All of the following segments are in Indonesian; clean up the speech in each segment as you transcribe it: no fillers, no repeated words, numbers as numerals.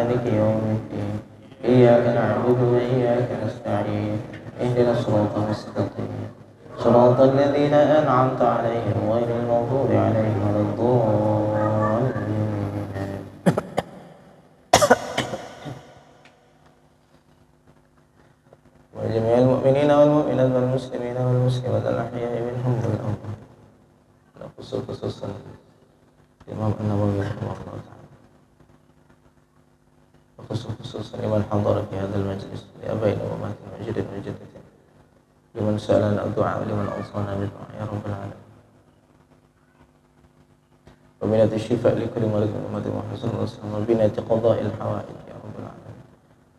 مالك يوم الدين إياك نعبد وإياك نستعين اهدنا الصراط المستقيم صراط الذين أنعمت عليهم غير المغضوب عليهم ولا الضالين. وجميع المؤمنين والمؤمنات والمسلمين والمسلمات الأحياء منهم والأموات. خصوصا الإمام النووي رحمه الله تعالى، خصوصا لمن حضر في هذا المجلس، لأبينا وأمهاتنا وأجدادنا وجدتنا، لمن سألنا الدعاء ولمن أوصانا بالدعاء يا رب العالمين. وبنية الشفاء لكل مريض من أمة محمد صلى الله عليه وسلم، وبنية قضاء الحوائج يا رب العالمين.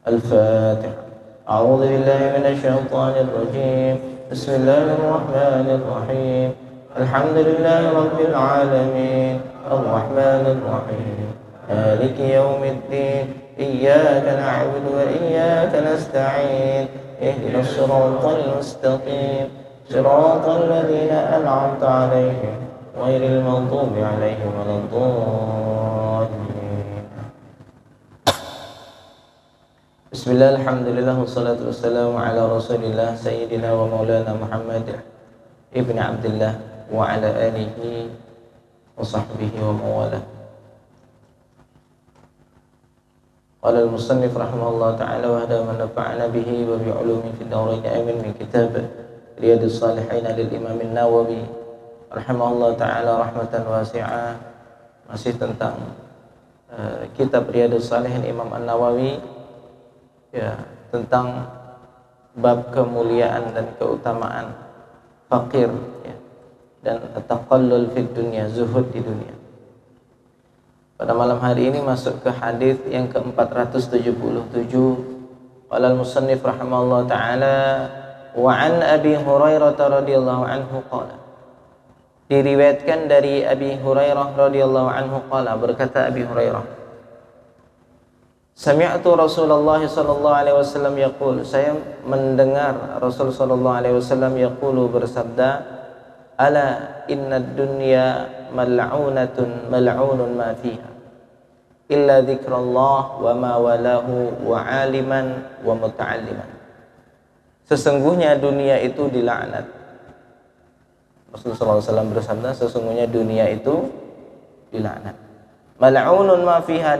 الفاتحة. أعوذ بالله من الشيطان الرجيم. بسم الله الرحمن الرحيم. الحمد لله رب العالمين الرحمن الرحيم مالك يوم الدين إياك نعبد وإياك نستعين اهدنا الصراط المستقيم صراط الذين أنعمت عليهم غير المغضوب عليهم ولا الضالين. بسم الله الحمد لله والصلاة والسلام على رسول الله سيدنا ومولانا محمد ابن عبد الله وعلى آله وصحبه ومواله. قال المصنف رحمه الله تعالى وهذا ما نفعنا به وبعلوم في الدارين آمين من كتاب رياض الصالحين للإمام النووي رحمه الله تعالى رحمة واسعة. Masih tentang kitab Riyadhus Shalihin Imam An-Nawawi, ya, tentang bab kemuliaan dan keutamaan fakir, ya, dan taqallul fid dunya, zuhud di dunia. Pada malam hari ini masuk ke hadis yang ke-477. Qala al-musannif rahimahullah taala wa an Abi Hurairah radhiyallahu anhu qala. Diriwayatkan dari Abi Hurairah radhiyallahu anhu qala, berkata Abi Hurairah, sami'tu Rasulullah sallallahu alaihi wasallam yaqul, saya mendengar Rasul sallallahu alaihi wasallam yaqulu, bersabda, ala inna dunya mal'unatun mal'unun ma fiha illa dzikrullah wa ma walahu wa aliman wa muta'alliman. Sesungguhnya dunia itu dilaknat. Rasulullah SAW bersabda, sesungguhnya dunia itu dilaknat. Mal'unun ma fiha,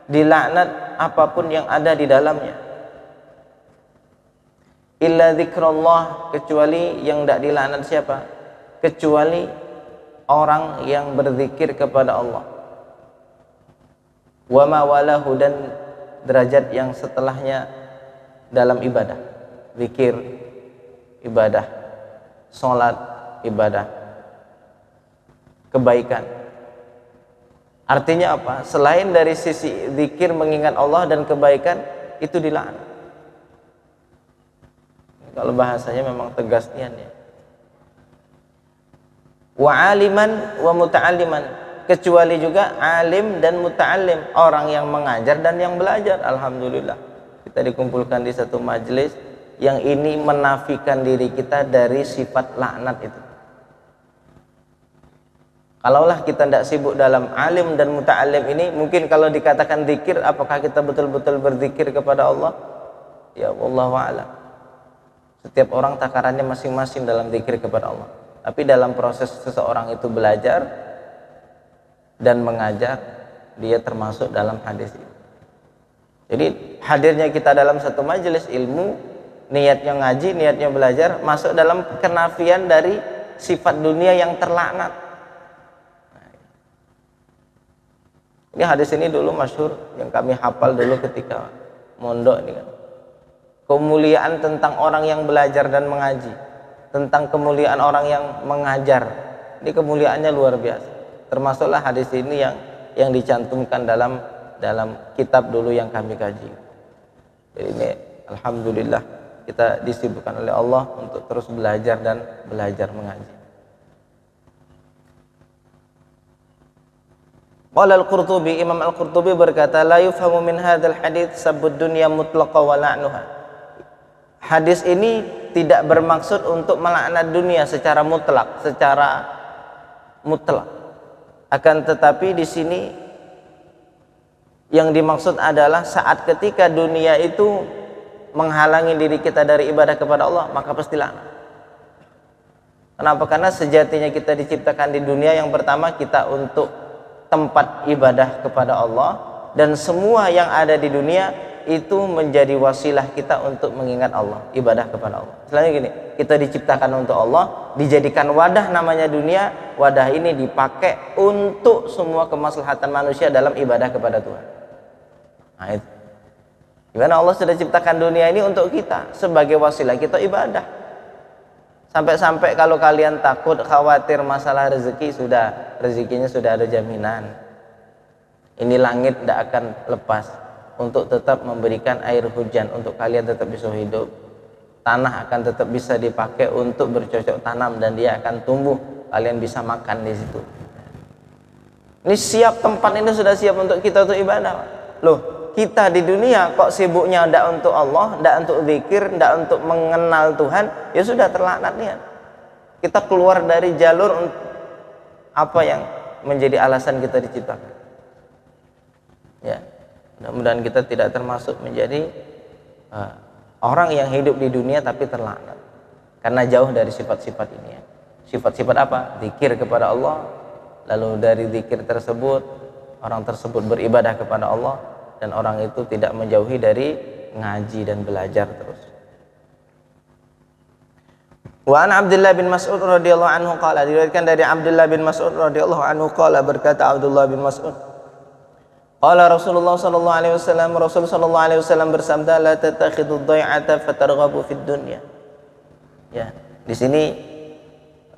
dilaknat apapun yang ada di dalamnya. Illa dzikrullah, kecuali yang tidak dilaknat siapa? Kecuali orang yang berzikir kepada Allah. Wa ma walahu, dan derajat yang setelahnya dalam ibadah. Zikir, ibadah, salat, ibadah, kebaikan. Artinya apa? Selain dari sisi zikir, mengingat Allah dan kebaikan, itu dilaknat. Kalau bahasanya memang tegas nian, ya. Wa aliman wa muta'alliman, kecuali juga alim dan muta'allim, orang yang mengajar dan yang belajar. Alhamdulillah kita dikumpulkan di satu majelis yang ini menafikan diri kita dari sifat laknat itu. Kalaulah kita tidak sibuk dalam alim dan muta'allim ini, mungkin kalau dikatakan zikir, apakah kita betul-betul berzikir kepada Allah? Ya wallahu a'lam. Setiap orang takarannya masing-masing dalam zikir kepada Allah. Tapi dalam proses seseorang itu belajar dan mengajar, dia termasuk dalam hadis ini. Jadi hadirnya kita dalam satu majelis ilmu, niatnya ngaji, niatnya belajar, masuk dalam kenafian dari sifat dunia yang terlaknat. Ini hadis ini dulu masyhur, yang kami hafal dulu ketika mondok ini kan. Kemuliaan tentang orang yang belajar dan mengaji, tentang kemuliaan orang yang mengajar. Ini kemuliaannya luar biasa. Termasuklah hadis ini yang dicantumkan dalam kitab dulu yang kami kaji. Jadi ini alhamdulillah kita disibukkan oleh Allah untuk terus belajar dan belajar mengaji. Qala al-Qurtubi, Imam Al-Qurtubi berkata, la yufhamu min hadzal hadits sabbud dunya mutlaqa wa la'nuha. Hadis ini tidak bermaksud untuk melaknat dunia secara mutlak, Akan tetapi di sini Yang dimaksud adalah saat ketika dunia itu menghalangi diri kita dari ibadah kepada Allah, maka pasti laknat. Kenapa? Karena sejatinya kita diciptakan di dunia, yang pertama kita untuk tempat ibadah kepada Allah, dan semua yang ada di dunia itu menjadi wasilah kita untuk mengingat Allah, ibadah kepada Allah. Selanjutnya gini, kita diciptakan untuk Allah, dijadikan wadah namanya dunia. Wadah ini dipakai untuk semua kemaslahatan manusia dalam ibadah kepada Tuhan. Nah itu, gimana Allah sudah ciptakan dunia ini untuk kita sebagai wasilah kita ibadah. Sampai-sampai kalau kalian takut, khawatir masalah rezeki, sudah rezekinya sudah ada jaminan. Ini langit tidak akan lepas untuk tetap memberikan air hujan untuk kalian tetap bisa hidup. Tanah akan tetap bisa dipakai untuk bercocok tanam dan dia akan tumbuh, kalian bisa makan di situ. Ini siap, tempat ini sudah siap untuk kita untuk ibadah. Loh, kita di dunia kok sibuknya tidak untuk Allah, tidak untuk zikir, tidak untuk mengenal Tuhan, ya sudah terlaknat niat. Kita keluar dari jalur apa yang menjadi alasan kita diciptakan. Ya, mudah-mudahan kita tidak termasuk menjadi orang yang hidup di dunia tapi terlaknat karena jauh dari sifat-sifat ini ya. Sifat-sifat apa? Zikir kepada Allah, lalu dari zikir tersebut orang tersebut beribadah kepada Allah, dan orang itu tidak menjauhi dari ngaji dan belajar terus. Wa an Abdullah bin Mas'ud radhiyallahu anhu qala, diriwayatkan dari Abdullah bin Mas'ud radhiyallahu anhu qala, berkata Abdullah bin Mas'ud, qala Rasulullah sallallahu alaihi wasallam, Rasul sallallahu alaihi wasallam bersabda, la tattakhidud dhai'ata fatarghabu fid dunya. Ya, di sini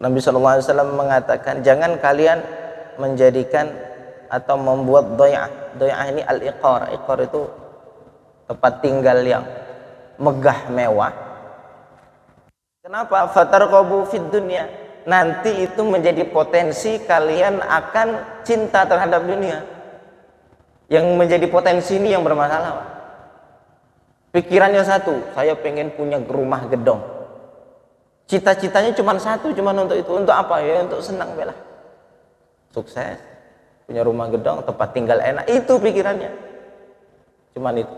Nabi sallallahu alaihi wasallam mengatakan jangan kalian menjadikan atau membuat dhai'ah. Dhai'ah ini al-iqar. Iqar itu tempat tinggal yang megah mewah. Kenapa? Fatarqabu fid dunya. Nanti itu menjadi potensi kalian akan cinta terhadap dunia. Yang menjadi potensi ini yang bermasalah, Pak. Pikirannya satu, saya pengen punya rumah gedong. Cita-citanya cuma satu, cuma untuk itu. Untuk apa? Ya untuk senang belah. Sukses, punya rumah gedong, tempat tinggal enak, itu pikirannya. Cuman itu.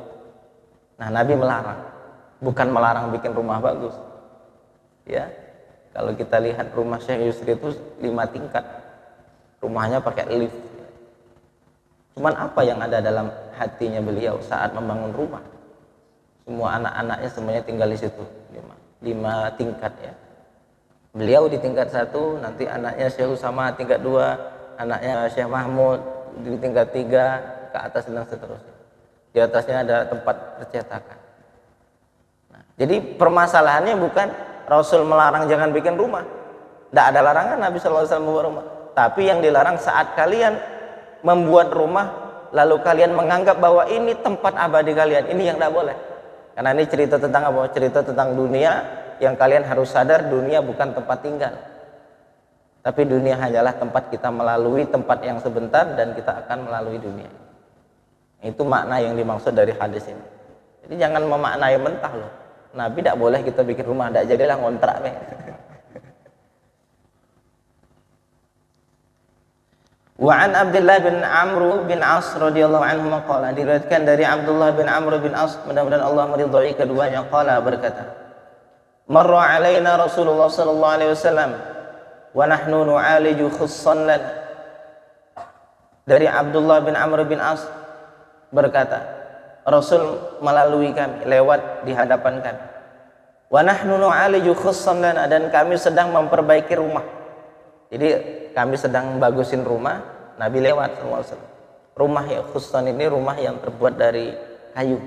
Nah, Nabi melarang. Bukan melarang bikin rumah bagus. Ya. Kalau kita lihat rumah Syekh Yusri itu 5 tingkat. Rumahnya pakai lift. Cuman apa yang ada dalam hatinya beliau saat membangun rumah? Semua anak-anaknya semuanya tinggal di situ. 5 tingkat ya. Beliau di tingkat 1, nanti anaknya Syekh Usama tingkat 2, anaknya Syekh Mahmud di tingkat 3, ke atas dan seterusnya. Di atasnya ada tempat percetakan. Nah, jadi permasalahannya bukan Rasul melarang jangan bikin rumah. Tidak ada larangan Nabi SAW membuat rumah. Tapi yang dilarang saat kalian membuat rumah lalu kalian menganggap bahwa ini tempat abadi kalian, ini yang tidak boleh. Karena ini cerita tentang apa? Cerita tentang dunia, yang kalian harus sadar dunia bukan tempat tinggal. Tapi dunia hanyalah tempat kita melalui tempat yang sebentar dan kita akan melalui dunia. Itu makna yang dimaksud dari hadis ini. Jadi jangan memaknai mentah loh. Nabi tidak boleh kita bikin rumah, tidak jadilah ngontrak. Wa an Abdullah bin Amr bin As radhiyallahu anhu qala, diriwayatkan dari Abdullah bin Amr bin As, mudah-mudahan Allah meridhai keduanya, qala, berkata, marra alaina Rasulullah sallallahu alaihi wasallam wa nahnu nu'aliju khussan lana. Dari Abdullah bin Amr bin As berkata, Rasul melalui kami, lewat di hadapan kami. Wa nahnu nu'aliju khussan lana, dan kami sedang memperbaiki rumah. Jadi kami sedang bagusin rumah, Nabi lewat sallallahu alaihi wasallam. Rumah ya khussan ini rumah yang terbuat dari kayu.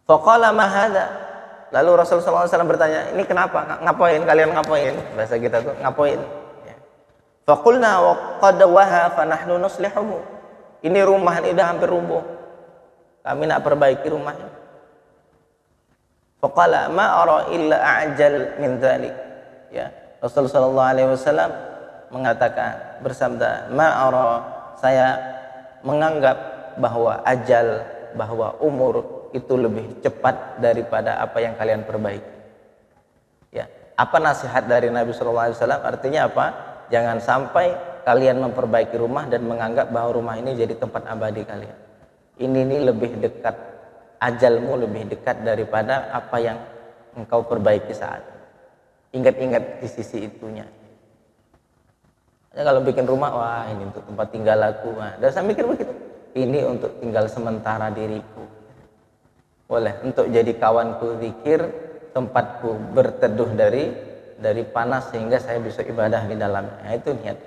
Faqala ma hadza? Lalu Rasulullah sallallahu alaihi wasallam bertanya, ini kenapa? Ngapain kalian, ngapain? Bahasa kita tuh ngapain? Ya. Faqulna wa qad waha fa nahnu nuslihuhu. Ini rumah ini udah hampir rubuh. Kami nak perbaiki rumahnya. Faqala ma ara illa a'jal min dzalik. Ya. Rasulullah sallallahu alaihi wasallam mengatakan, bersabda, ma ara, saya menganggap bahwa ajal, bahwa umur itu lebih cepat daripada apa yang kalian perbaiki. Ya, apa nasihat dari Nabi sallallahu alaihi wasallam? Artinya apa? Jangan sampai kalian memperbaiki rumah dan menganggap bahwa rumah ini jadi tempat abadi kalian. Ini lebih dekat, ajalmu lebih dekat daripada apa yang engkau perbaiki saat ini. Ingat-ingat di sisi itunya. Kalau bikin rumah, wah ini untuk tempat tinggal aku. Nah, dan saya mikir begitu. Ini untuk tinggal sementara diriku. Boleh untuk jadi kawanku zikir, tempatku berteduh dari panas sehingga saya bisa ibadah di dalamnya. Nah, itu niat.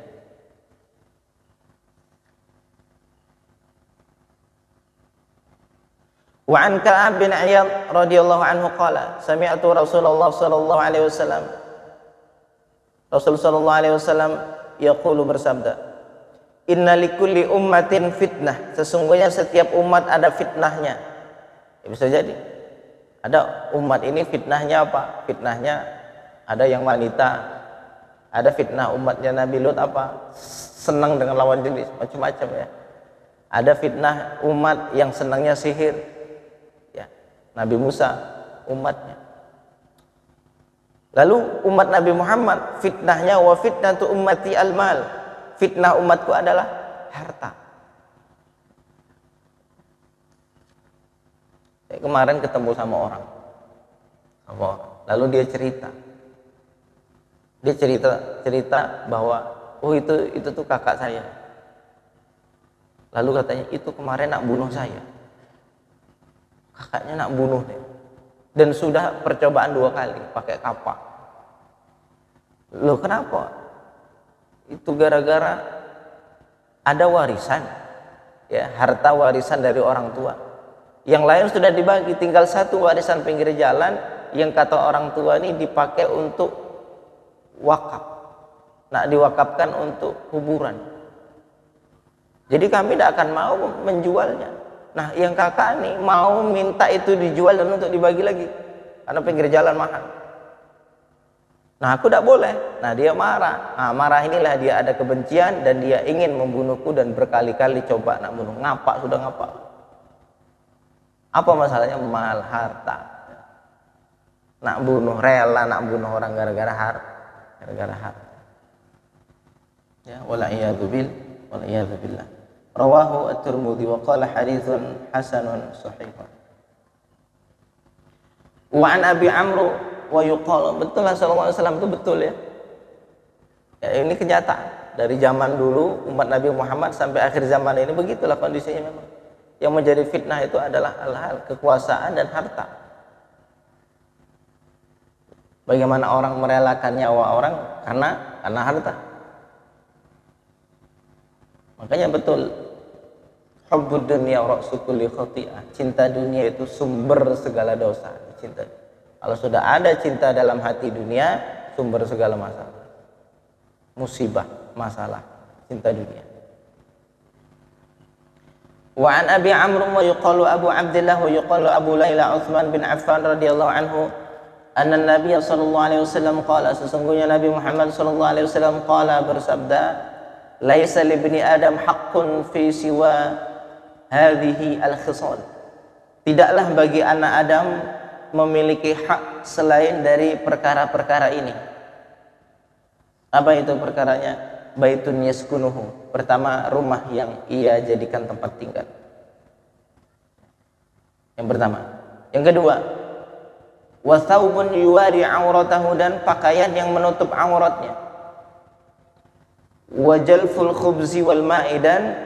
Wa an Ka'ab bin Iyad radhiyallahu anhu qala sami'tu Rasulullah sallallahu alaihi wasallam Rasul sallallahu alaihi wasallam yaqulu bersabda, inna likulli ummatin fitnah, sesungguhnya setiap umat ada fitnahnya. Ya, bisa jadi ada umat ini fitnahnya apa? Fitnahnya ada yang wanita, ada fitnah umatnya Nabi Lut apa? Senang dengan lawan jenis, macam-macam ya. Ada fitnah umat yang senangnya sihir, ya, Nabi Musa umatnya. Lalu umat Nabi Muhammad fitnahnya wa fitnatu ummati al-mal, fitnah umatku adalah harta. Saya kemarin ketemu sama orang, lalu dia cerita bahwa oh itu tuh kakak saya. Lalu katanya itu kemarin nak bunuh saya, kakaknya nak bunuh deh, dan sudah percobaan 2 kali pakai kapak. Loh kenapa? Itu gara-gara ada warisan, ya, harta warisan dari orang tua. Yang lain sudah dibagi, tinggal 1 warisan pinggir jalan yang kata orang tua ini dipakai untuk wakaf, nak diwakafkan untuk kuburan. Jadi kami tidak akan mau menjualnya. Nah, yang kakak nih mau minta itu dijual dan untuk dibagi lagi, karena pinggir jalan mahal. Nah, aku tidak boleh. Nah, dia marah. Nah, marah inilah dia ada kebencian dan dia ingin membunuhku dan berkali-kali coba nak bunuh. Ngapak, sudah ngapak. Apa masalahnya? Mahal harta. Nak bunuh, rela nak bunuh orang gara-gara harta. Ya, wala'iyadu billah. Rawahu at-Tirmidzi wa qala haditsun hasanun sahih. Wa an Abi Amr wa yuqal, betul Rasulullah SAW itu betul ya. Ya, ini kenyataan dari zaman dulu umat Nabi Muhammad sampai akhir zaman ini, begitulah kondisinya memang. Yang menjadi fitnah itu adalah hal-hal kekuasaan dan harta. Bagaimana orang merelakan nyawa orang karena harta. Makanya betul, hubbud dunya ra'su kulli khati'ah, cinta dunia itu sumber segala dosa. Cinta. Kalau sudah ada cinta dalam hati dunia, sumber segala masalah, musibah, masalah, cinta dunia. Wa an Abi Amr wa yuqalu Abu Abdullah wa yuqalu Abu Laila Utsman bin Affan radhiyallahu anhu anna Nabi sallallahu alaihi wasallam qala, sesungguhnya Nabi Muhammad sallallahu alaihi wasallam qala, bersabda, laisa li ibni Adam haqqun fi siwa hadhihi al-khisal, tidaklah bagi anak Adam memiliki hak selain dari perkara-perkara ini. Apa itu perkaranya? Baitun yaskunuhu, pertama rumah yang ia jadikan tempat tinggal. Yang pertama. Yang kedua, wa thawbun yuwari auratahu, dan pakaian yang menutup auratnya. Wa jalful khubzi wal ma'i, dan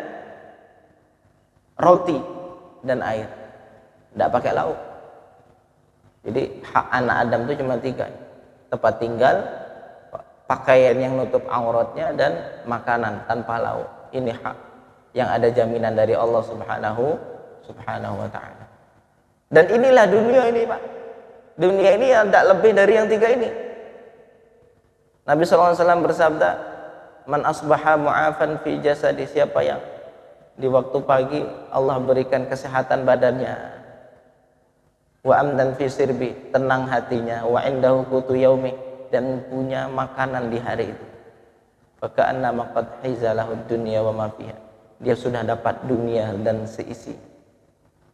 roti dan air, tidak pakai lauk. Jadi hak anak Adam itu cuma 3, tempat tinggal, pakaian yang nutup auratnya, dan makanan tanpa lauk. Ini hak yang ada jaminan dari Allah subhanahu wa ta'ala. Dan inilah dunia ini, Pak. Dunia ini tidak lebih dari yang 3 ini. Nabi SAW bersabda, man asbaha mu'afan fi jasadi, siapa yang di waktu pagi Allah berikan kesehatan badannya, wa amdan fi sirbi, tenang hatinya, wa indahu qutu yaumi, dan punya makanan di hari itu, maka annama qad hizalahu dunya wa ma fiha, dia sudah dapat dunia dan seisi.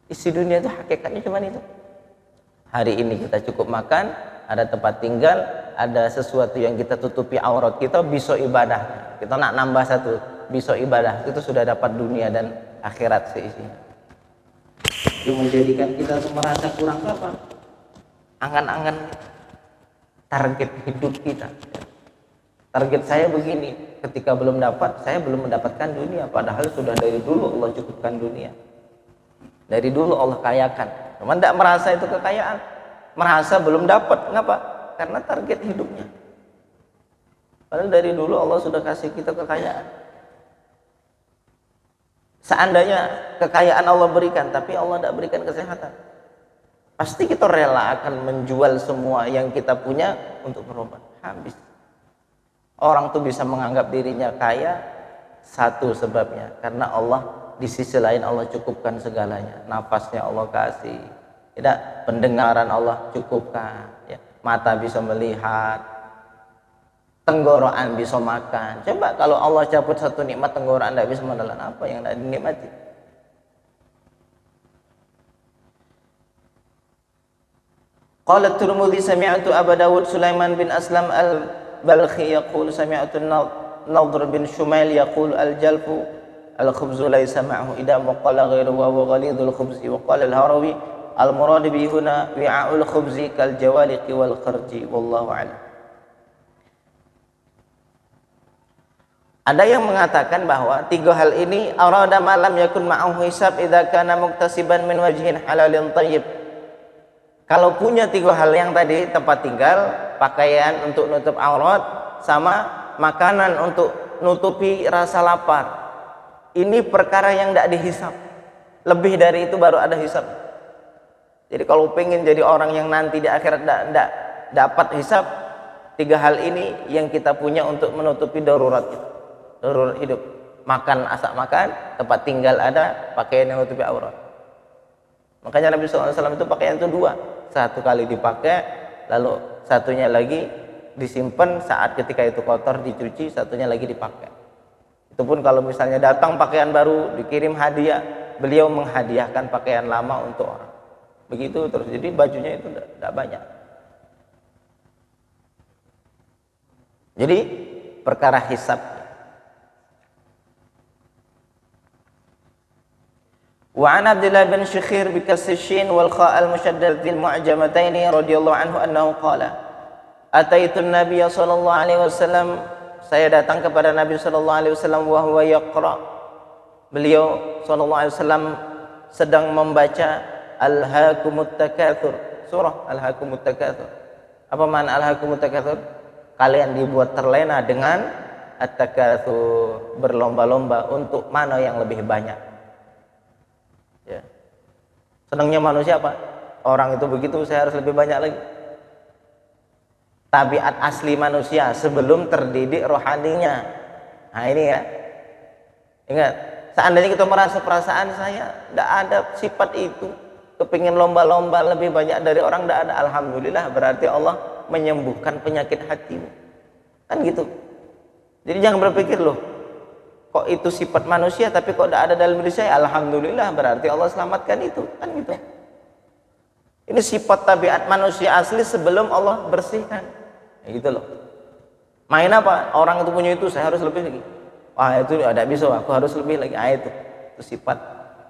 Isi dunia itu hakikatnya cuma itu. Hari ini kita cukup makan, ada tempat tinggal, ada sesuatu yang kita tutupi aurat kita, bisa ibadah. Kita nak nambah satu, bisa ibadah, itu sudah dapat dunia dan akhirat seisinya. Itu menjadikan kita merasa kurang apa? Angan-angan target hidup kita. Target saya begini, ketika belum dapat, saya belum mendapatkan dunia, padahal sudah dari dulu Allah cukupkan dunia. Dari dulu Allah kayakan. Cuma tidak merasa itu kekayaan, merasa belum dapat. Kenapa? Karena target hidupnya. Padahal dari dulu Allah sudah kasih kita kekayaan. Seandainya kekayaan Allah berikan, tapi Allah tidak berikan kesehatan, pasti kita rela akan menjual semua yang kita punya untuk berobat. Habis. Orang tuh bisa menganggap dirinya kaya, satu sebabnya karena Allah, di sisi lain Allah cukupkan segalanya. Nafasnya Allah kasih, tidak, pendengaran Allah cukupkan, ya. Mata bisa melihat, tenggorokan bisa makan. Coba kalau Allah cabut satu nikmat, tenggorokan tidak bisa menelan, apa yang tidak dinikmati? Qala Tirmidzi sami'tu Abu Dawud Sulaiman bin Aslam al-Balkhi yaqul sami'tu Nadhr bin Shumail yaqul al-jalfu al-khubzu laysa ma'ahu idam wa qala ghairu wa ghalidul khubzi wa qala al-Harawi al-murad bihi huna wi'a'ul khubzi kal jawaliqi wal kharji wallahu a'lam. Ada yang mengatakan bahwa tiga hal ini arada malam yakun ma'ahu hisab idza kana muktasiban min wajhin halalin thayyib. Kalau punya tiga hal yang tadi, tempat tinggal, pakaian untuk nutup aurat, sama makanan untuk nutupi rasa lapar, ini perkara yang tidak dihisab. Lebih dari itu baru ada hisab. Jadi kalau pengen jadi orang yang nanti di akhirat tidak dapat hisab, tiga hal ini yang kita punya untuk menutupi darurat kita, darurat hidup. Makan, asak makan, tempat tinggal ada, pakaian yang menutupi aurat. Makanya Nabi SAW itu pakaian itu dua, satu kali dipakai, lalu satunya lagi disimpan saat ketika itu kotor dicuci, satunya lagi dipakai. Itu pun kalau misalnya datang pakaian baru dikirim hadiah, beliau menghadiahkan pakaian lama untuk orang. Begitu terus, jadi bajunya itu tidak banyak. Jadi perkara hisab. Wa an Abdullah bin Syikhir bi kasri shin wal kha al mushaddad fil mu'jamataini radhiyallahu anhu annahu qala ataitu an-nabiy sallallahu alaihi wasallam, saya datang kepada Nabi sallallahu alaihi wasallam wa huwa yaqra, beliau sallallahu alaihi wasallam sedang membaca Alhaakumut Takatsur, surah Alhaakumut Takatsur. Apa makna Alhaakumut Takatsur? Kalian dibuat terlena dengan at-takatsur, berlomba-lomba untuk mana yang lebih banyak. Ya. Senangnya manusia apa? Orang itu begitu, saya harus lebih banyak lagi. Tabiat asli manusia sebelum terdidik rohaninya. Nah ini ya, ingat, seandainya kita merasa perasaan saya tidak ada sifat itu, kepingin lomba-lomba lebih banyak dari orang, tidak ada, alhamdulillah, berarti Allah menyembuhkan penyakit hatimu, kan gitu. Jadi jangan berpikir loh, kok itu sifat manusia tapi kok tidak ada dalam diri saya, alhamdulillah, berarti Allah selamatkan itu, kan gitu. Ini sifat tabiat manusia asli sebelum Allah bersihkan, ya gitu loh. Main apa? Orang itu punya itu, saya harus lebih lagi. Wah itu ada bisa, aku harus lebih lagi. Itu sifat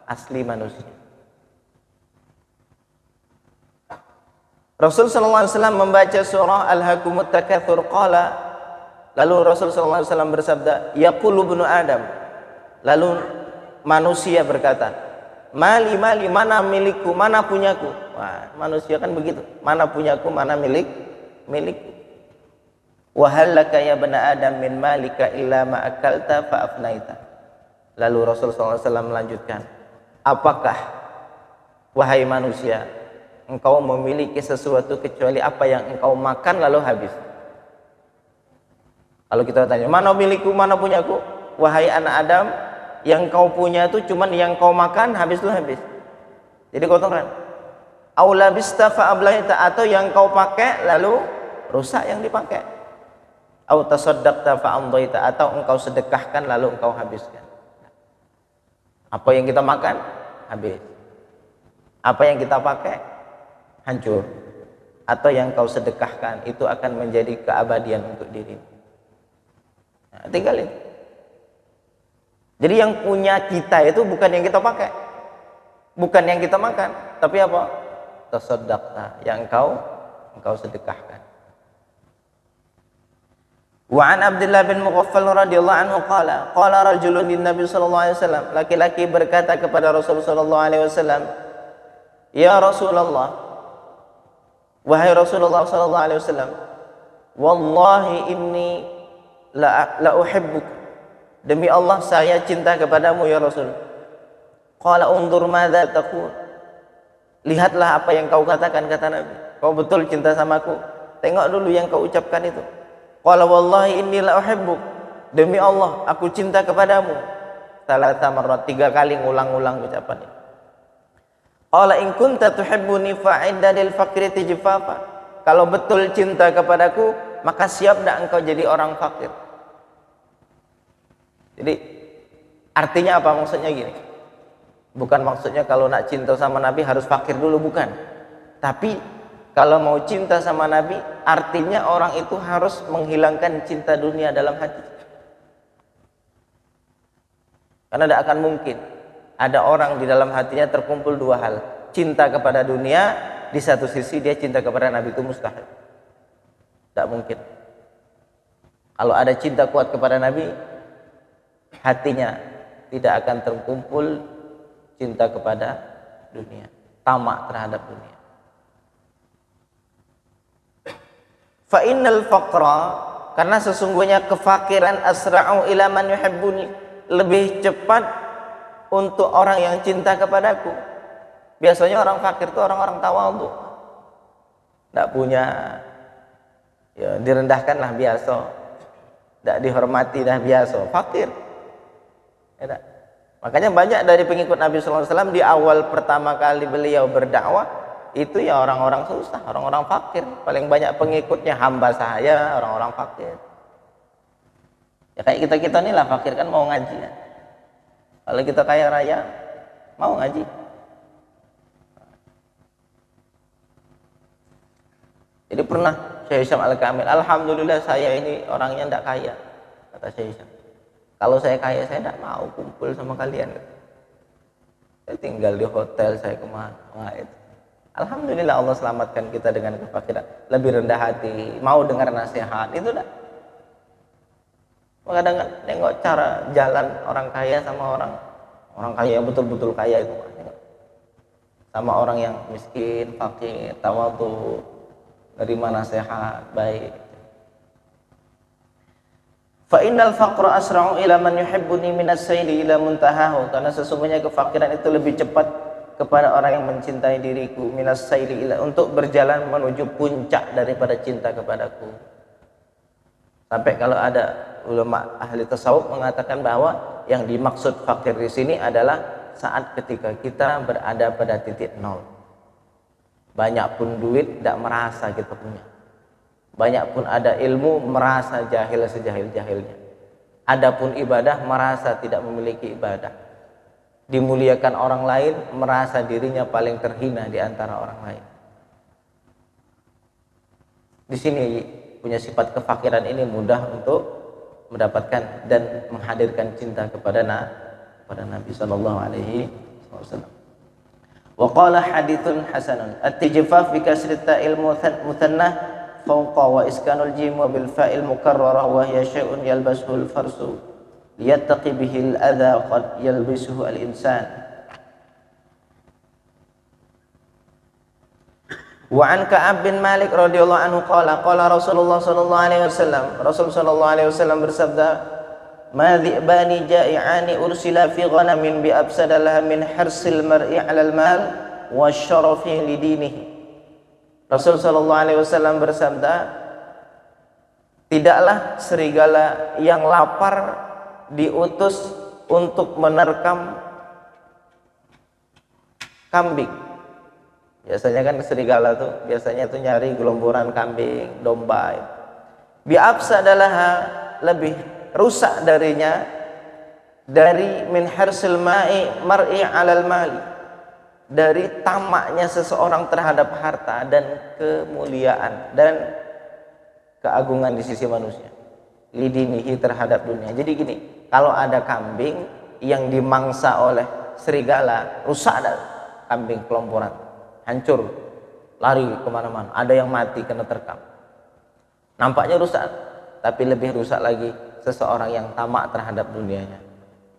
asli manusia. Rasul sallallahu alaihi wasallam membaca surah Alhaakumut Takatsur, qala, lalu Rasul sallallahu alaihi wasallam bersabda, yaqulu ibnu Adam, lalu manusia berkata, mali mali, mana milikku, mana punyaku. Wah, manusia kan begitu, mana punyaku, mana milikku. Wa halaka ya bani Adam min malika illa ma akalta fa afnaita. Lalu Rasul sallallahu alaihi wasallam melanjutkan, apakah wahai manusia, engkau memiliki sesuatu kecuali apa yang engkau makan lalu habis? Kalau kita tanya, mana milikku, mana punyaku? Wahai anak Adam, yang kau punya itu cuman yang kau makan habis itu habis. Jadi kotoran. Aula bista fa ablaita, atau yang kau pakai lalu rusak yang dipakai. Au tasaddaqta fa amdaita, atau engkau sedekahkan lalu engkau habiskan. Apa yang kita makan habis. Apa yang kita pakai hancur. atau yang kau sedekahkan itu akan menjadi keabadian untuk dirimu. Nah, tinggalin. Jadi yang punya kita itu bukan yang kita pakai, bukan yang kita makan, tapi apa? Tasaddaqta, yang engkau sedekahkan. Wa an Abdullah bin Mughaffal radhiyallahu anhu qala rajulun lin Nabi sallallahu alaihi wasallam, laki-laki berkata kepada Rasul sallallahu alaihi wasallam, ya Rasulullah, wahai Rasulullah sallallahu alaihi wasallam, wallahi inni la uhibbuk, demi Allah saya cinta kepadamu ya Rasul. Qala undur madza taqul, lihatlah apa yang kau katakan, kata Nabi. Kau betul cinta sama aku, tengok dulu yang kau ucapkan itu. Qala wallahi inni la uhibbuk, demi Allah aku cinta kepadamu. Salasa marrat, 3 kali ngulang-ulang ucapan ini. Qala in kunta tuhibbuni fa'idda lil faqri tijfafa, kalau betul cinta kepadaku maka siap dak engkau jadi orang fakir. Jadi artinya apa? Maksudnya gini, bukan maksudnya kalau nak cinta sama Nabi harus fakir dulu, bukan. Tapi kalau mau cinta sama Nabi, artinya orang itu harus menghilangkan cinta dunia dalam hati. Karena tidak akan mungkin ada orang di dalam hatinya terkumpul 2 hal. Cinta kepada dunia, di satu sisi dia cinta kepada Nabi, itu mustahil. Tidak mungkin. Kalau ada cinta kuat kepada Nabi, hatinya tidak akan terkumpul cinta kepada dunia, tamak terhadap dunia. Fa innal faqra, karena sesungguhnya kefakiran, asra'u ila man yuhibbuni, lebih cepat untuk orang yang cinta kepadaku. Biasanya orang fakir itu orang-orang tawadhu, tidak punya, ya direndahkan lah biasa, tidak dihormati dah biasa, fakir. Ya, makanya banyak dari pengikut Nabi SAW di awal pertama kali beliau berdakwah itu ya orang-orang susah, orang-orang fakir. Paling banyak pengikutnya hamba saya, orang-orang fakir. Ya kayak kita-kita nih lah fakir, kan mau ngaji ya. Kalau kita kaya raya mau ngaji. Jadi pernah Syekh Hisham Al-Kamil, alhamdulillah saya ini orangnya tidak kaya, kata Syekh Hisham. Kalau saya kaya saya tidak mau kumpul sama kalian. Saya tinggal di hotel, saya kemana? Wah, itu. Alhamdulillah Allah selamatkan kita dengan kefakiran, lebih rendah hati, mau dengar nasihat, itu dah. Kadang nengok cara jalan orang kaya sama orang kaya yang betul-betul kaya itu, sama orang yang miskin, fakir, tawadhu, nerima nasihat, baik. Fa innal faqra asra'u ila man yuhibbuni min as-sayli ila muntahahu, karena sesungguhnya kefakiran itu lebih cepat kepada orang yang mencintai diriku, minas sayli ila, untuk berjalan menuju puncak daripada cinta kepadaku. Sampai kalau ada ulama ahli tasawuf mengatakan bahwa yang dimaksud fakir di sini adalah saat ketika kita berada pada titik nol. Banyak pun duit tidak merasa kita punya, banyak pun ada ilmu merasa jahil sejahil-jahilnya, adapun ibadah merasa tidak memiliki ibadah. Dimuliakan orang lain, merasa dirinya paling terhina di antara orang lain. Di sini punya sifat kefakiran ini mudah untuk mendapatkan dan menghadirkan cinta kepada Nabi sallallahu alaihi wasallam. Wa qala hadithun hasanun, at-tijfaf bi kasri ta'il muthannah fawqa wa iskanul jim wa bil fa'il mukarrarah wa hiya syai'un yalbasuhu al-farsu liyattaqi bihil adha qad yalbisuhu al-insan. Wa an Ka'ab bin Malik radhiyallahu anhu qala Rasulullah sallallahu alaihi wasallam, Rasul sallallahu alaihi wasallam bersabda, ma dhi'bani ja'i'ani ursila fi ghanamin bi absadalah min hirsil mar'i 'alal mal wa syarafi li dinihi. Rasul sallallahu alaihi wasallam bersabda, tidaklah serigala yang lapar diutus untuk menerkam kambing. Biasanya kan serigala tuh biasanya tuh nyari gelomboran kambing, domba. Bi'absa adalah lebih rusak darinya dari min hirsil mar'i 'alal mali, dari tamaknya seseorang terhadap harta dan kemuliaan dan keagungan di sisi manusia. Lidinihi terhadap dunia. Jadi gini, kalau ada kambing yang dimangsa oleh serigala, rusak dah kambing kelomporan, hancur, lari kemana-mana, ada yang mati kena terkam, nampaknya rusak. Tapi lebih rusak lagi seseorang yang tamak terhadap dunianya,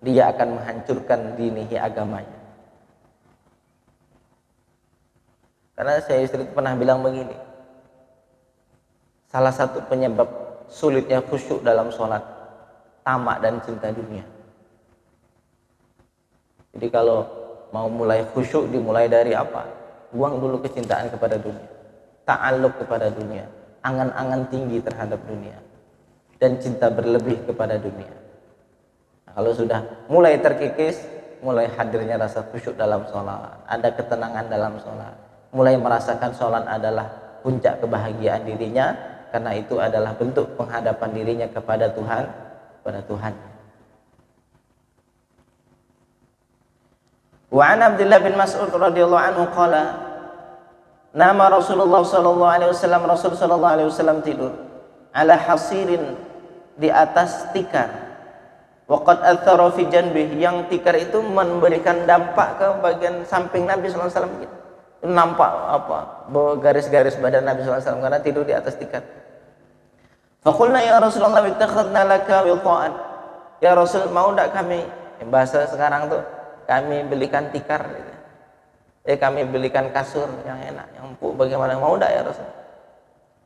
dia akan menghancurkan dinihi, agamanya. Karena saya istri pernah bilang begini, salah satu penyebab sulitnya khusyuk dalam sholat, tamak dan cinta dunia. Jadi kalau mau mulai khusyuk dimulai dari apa? Buang dulu kecintaan kepada dunia, ta'alluq kepada dunia, angan-angan tinggi terhadap dunia, dan cinta berlebih kepada dunia. Nah, kalau sudah mulai terkikis, mulai hadirnya rasa khusyuk dalam sholat, ada ketenangan dalam sholat, mulai merasakan sholat adalah puncak kebahagiaan dirinya, karena itu adalah bentuk penghadapan dirinya kepada Tuhan, Wa an Abdullah bin Mas'ud radhiyallahu anhu qala, nama Rasulullah sallallahu alaihi wasallam, Rasul sallallahu alaihi wasallam tidur ala hasirin, di atas tikar, waqad athara fi janbih, yang tikar itu memberikan dampak ke bagian samping Nabi sallallahu alaihi wasallam gitu. Nampak apa garis-garis badan Nabi sallallahu alaihi wasallam karena tidur di atas tikar. Faqulna ya Rasulullah ittakhadna laka wiqa'an, ya Rasul, mau enggak kami, yang bahasa sekarang tuh, kami belikan tikar gitu. Kami belikan kasur yang enak, yang empuk, bagaimana, mau enggak ya Rasul?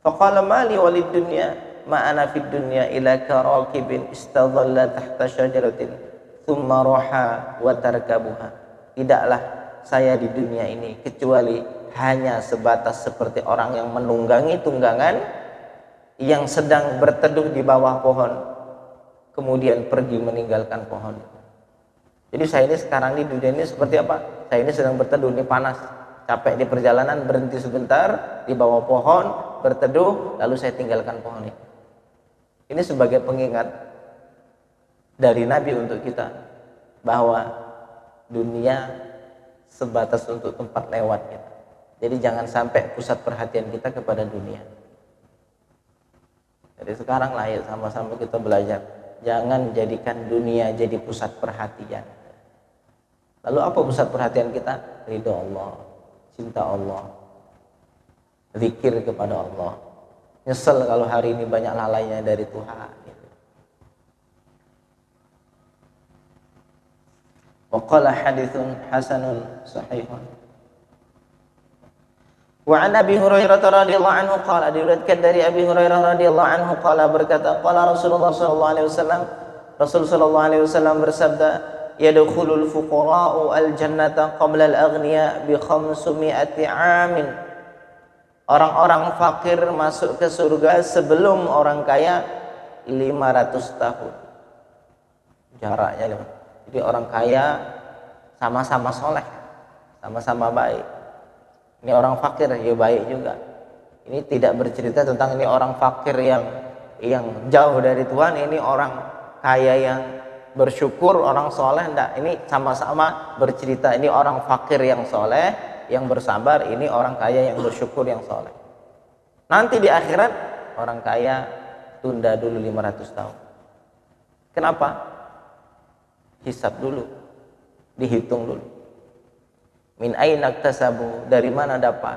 Faqala mali walid dunya ma ana fid dunya ila karakibin istadhalla tahta syajaratin thumma raha wa tarkabuha. Tidaklah saya di dunia ini kecuali hanya sebatas seperti orang yang menunggangi tunggangan yang sedang berteduh di bawah pohon, kemudian pergi meninggalkan pohon. Jadi saya ini sekarang di dunia ini seperti apa? Saya ini sedang berteduh, ini panas, capek di perjalanan, berhenti sebentar di bawah pohon, berteduh, lalu saya tinggalkan pohon ini. Ini sebagai pengingat dari Nabi untuk kita bahwa dunia sebatas untuk tempat lewat kita. Jadi jangan sampai pusat perhatian kita kepada dunia. Jadi sekarang lah ya, sama-sama kita belajar, jangan jadikan dunia jadi pusat perhatian. Lalu apa pusat perhatian kita? Ridho Allah, cinta Allah, zikir kepada Allah. Nyesel kalau hari ini banyak lalainya dari Tuhan. Wa qala hadithun hasanun sahihun. Wa an Abi Hurairah radhiyallahu anhu qala, diriwayatkan dari Abi Hurairah radhiyallahu anhu qala, berkata, qala Rasulullah sallallahu alaihi wasallam, Rasul sallallahu alaihi wasallam bersabda, yadkhulul fuqara'u al-jannata qabla al-aghniya bi 500 amin. Orang-orang fakir masuk ke surga sebelum orang kaya 500 tahun. Jaraknya. Jadi orang kaya sama-sama soleh, sama-sama baik. Ini orang fakir ya baik juga. Ini tidak bercerita tentang ini orang fakir yang jauh dari Tuhan, ini orang kaya yang bersyukur, orang soleh, enggak. Ini sama-sama bercerita ini orang fakir yang soleh, yang bersabar, ini orang kaya yang bersyukur, yang soleh. Nanti di akhirat orang kaya tunda dulu 500 tahun. Kenapa? Hisab dulu, dihitung dulu. Min aina iktasabu, dari mana dapat?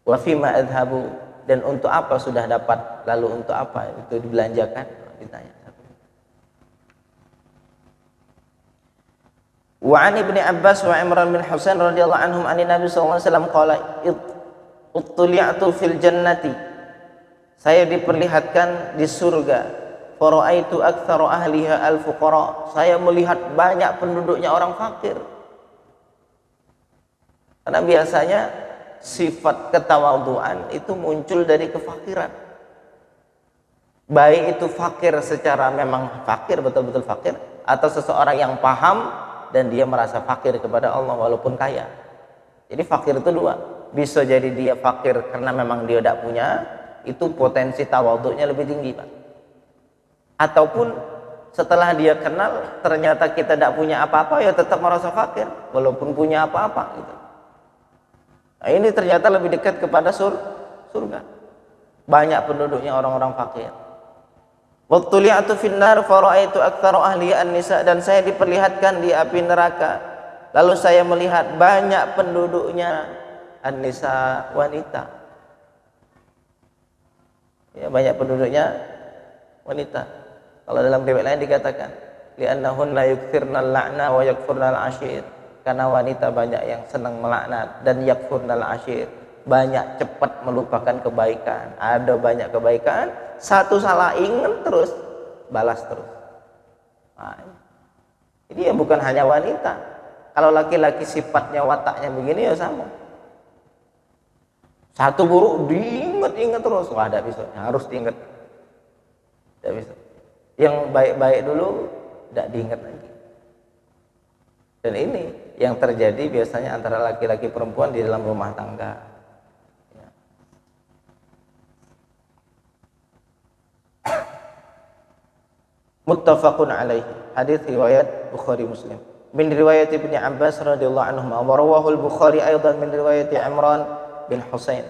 Wa fima adhabu, dan untuk apa sudah dapat, lalu untuk apa itu dibelanjakan? Ditanya. Wa an Ibnu Abbas wa Imran bin Husain radhiyallahu anhum anin Nabi sallallahu alaihi wasallam qala uttli'tu fil jannati, saya diperlihatkan di surga, fara'aitu aktsara ahliha al-fuqara, saya melihat banyak penduduknya orang fakir. Karena biasanya sifat ketawaduan itu muncul dari kefakiran. Baik itu fakir secara memang fakir, betul-betul fakir, atau seseorang yang paham dan dia merasa fakir kepada Allah walaupun kaya. Jadi fakir itu dua. Bisa jadi dia fakir karena memang dia tidak punya, itu potensi tawadhu'nya lebih tinggi, Pak. Ataupun setelah dia kenal ternyata kita tidak punya apa-apa, ya tetap merasa fakir walaupun punya apa-apa gitu. Nah, ini ternyata lebih dekat kepada surga. Banyak penduduknya orang-orang fakir. Waktu li'atu finnar fara'aitu aktsara ahli an-nisa, dan saya diperlihatkan di api neraka, lalu saya melihat banyak penduduknya an-nisa, wanita. Ya, banyak penduduknya wanita. Kalau dalam riwayat lain dikatakan li'annahun la yukthirnal la'na wa yakfurnal ashir, karena wanita banyak yang senang melaknat dan yakfurnal ashir, banyak cepat melupakan kebaikan. Ada banyak kebaikan, satu salah ingat terus balas terus. Nah, ini ya bukan hanya wanita. Kalau laki-laki sifatnya wataknya begini ya sama. Satu buruk diingat-ingat terus, wah tidak bisa, harus diingat. Tidak bisa. Yang baik-baik dulu tidak diingat lagi. Dan ini yang terjadi biasanya antara laki-laki perempuan di dalam rumah tangga. Ya. Muttafaqun alaihi. Hadis riwayat Bukhari Muslim. Min riwayat Ibnu Abbas radhiyallahu anhu wa rawahu al-Bukhari aidan min riwayat Imran bin Husain.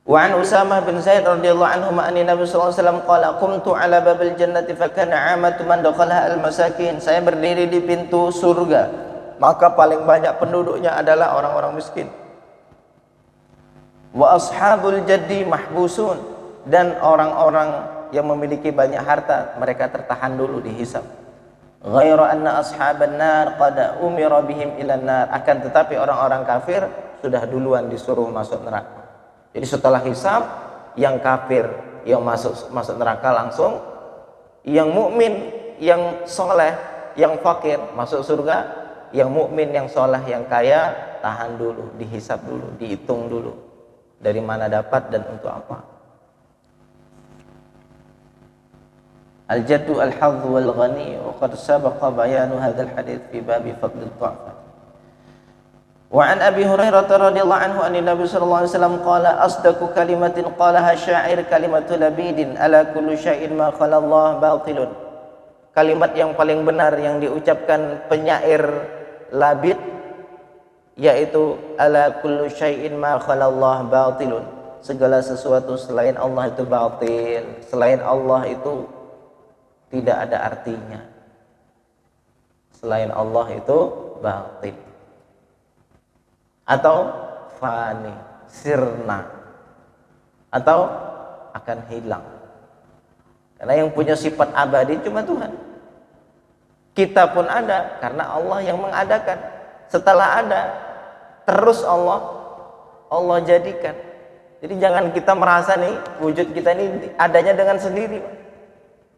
Wa an Usamah bin Zaid radhiyallahu anhu anna Nabi sallallahu alaihi wasallam qala qumtu ala babil jannati fa kana 'amatu man dakhalaha al-masakin. Saya berdiri di pintu surga, maka paling banyak penduduknya adalah orang-orang miskin. Wa ashabul jaddi mahbusun, dan orang-orang yang memiliki banyak harta mereka tertahan dulu dihisab. Ghairu anna ashaban nar qad umira bihim ila nar, akan tetapi orang-orang kafir sudah duluan disuruh masuk neraka. Jadi setelah hisab, yang kafir yang masuk neraka langsung, yang mukmin, yang soleh, yang fakir masuk surga, yang mukmin, yang soleh, yang kaya tahan dulu, dihisab dulu, dihitung dulu dari mana dapat dan untuk apa. Al-jaddu al-hadz wal ghani, wa qad sabaqa bayanu hadzal hadits fi babi fadl ad-du'afa. Wa an Abi Hurairah radhiyallahu anhu anna Nabi sallallahu alaihi wasallam qala asdaqu kalimatin qalaha sya'ir kalimatu labidin ala kulli syai'in ma khala Allah batilun. Kalimat yang paling benar yang diucapkan penyair Labid yaitu ala kulli syai'in ma khala Allah batilun. Segala sesuatu selain Allah itu batil, selain Allah itu tidak ada artinya. Selain Allah itu batil. Atau fani, sirna, atau akan hilang. Karena yang punya sifat abadi cuma Tuhan. Kita pun ada karena Allah yang mengadakan. Setelah ada, terus Allah jadikan. Jadi jangan kita merasa nih wujud kita ini adanya dengan sendiri.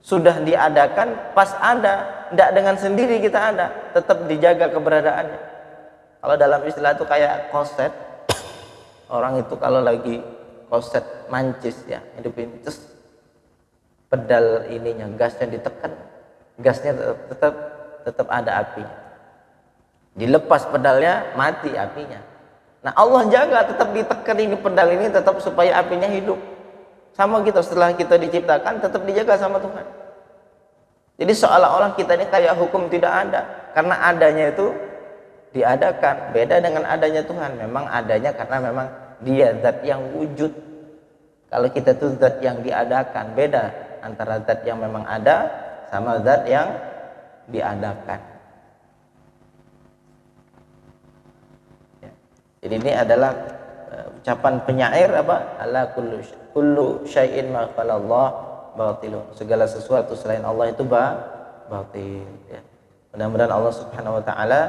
Sudah diadakan, pas ada, tidak dengan sendiri kita ada, tetap dijaga keberadaannya. Kalau dalam istilah itu kayak koset, orang itu kalau lagi koset mancis ya, hidupin terus pedal ininya, gasnya ditekan, gasnya tetap ada apinya. Dilepas pedalnya mati apinya. Nah Allah jaga, tetap ditekan ini pedal ini tetap supaya apinya hidup. Sama kita setelah kita diciptakan tetap dijaga sama Tuhan. Jadi seolah-olah kita ini kayak hukum tidak ada, karena adanya itu diadakan. Beda dengan adanya Tuhan, memang adanya karena memang dia zat yang wujud. Kalau kita itu zat yang diadakan, beda antara zat yang memang ada sama zat yang diadakan. Ya. Jadi ini adalah ucapan penyair apa? Ala kullu syai'in ma khala Allah batilun. Segala sesuatu selain Allah itu batil. Ya. Mudah-mudahan Allah Subhanahu wa taala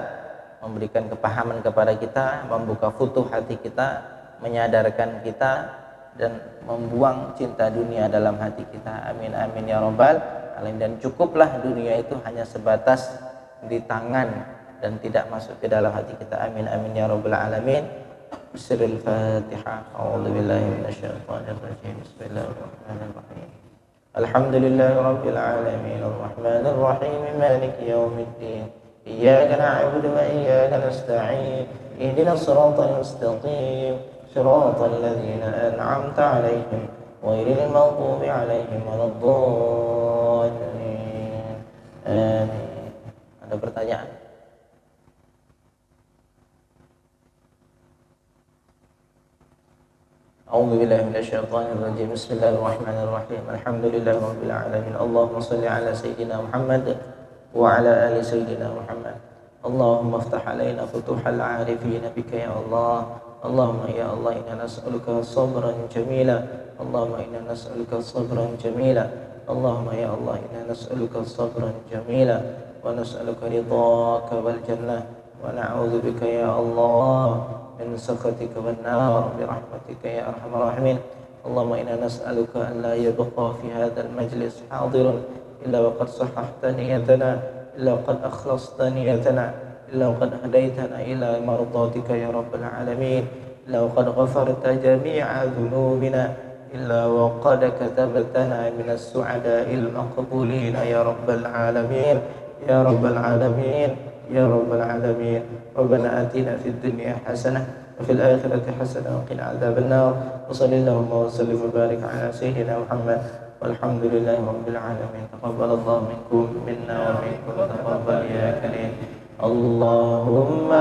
memberikan kepahaman kepada kita, membuka futuh hati kita, menyadarkan kita, dan membuang cinta dunia dalam hati kita. Amin amin ya rabbal alamin. Dan cukuplah dunia itu hanya sebatas di tangan dan tidak masuk ke dalam hati kita. Amin amin ya rabbal alamin. Bismillahil Fatihah. A'udzu billahi minasyaitonir rajim. Bismillahirrahmanirrahim. Alhamdulillahi rabbil alamin. Arrahmanir rahim. Maliki yaumiddin. إياك نعبد وإياك نستعين اهدنا الصراط المستقيم صراط الذين أنعمت عليهم غير المغضوب عليهم ولا الضالين Ada pertanyaan? A'udzu billahi minasyaitonir rajim. Bismillahirrahmanirrahim. Alhamdulillahirabbil alamin. Allahumma shalli ala sayidina Muhammad wa ala ali sayidina Muhammad. Allahumma iftah alaina futuhal arifin bika ya Allah. Allahumma ya Allah inna nas'aluka sabran jamila. Allahumma inna nas'aluka sabran jamila. Allahumma ya Allah inna nas'aluka sabran jamila wa nas'aluka ridhaka wal jannah wa na'udzu bika ya Allah من سخطك والنار برحمتك يا أرحم الراحمين. اللهم إنا نسألك أن لا يبقى في هذا المجلس حاضر إلا وقد صححت نيتنا، إلا وقد أخلصت نيتنا، إلا وقد هديتنا إلى مرضاتك يا رب العالمين، إلا وقد غفرت جميع ذنوبنا، إلا وقد كتبتنا من السعداء المقبولين يا رب العالمين، يا رب العالمين، يا رب العالمين. ربنا آتنا في الدنيا حسنة وفي الآخرة حسنة وقنا عذاب النار. وصل اللهم وسلم وبارك على سيدنا محمد والحمد لله رب العالمين. تقبل الله منكم منا ومنكم تقبل يا كريم. اللهم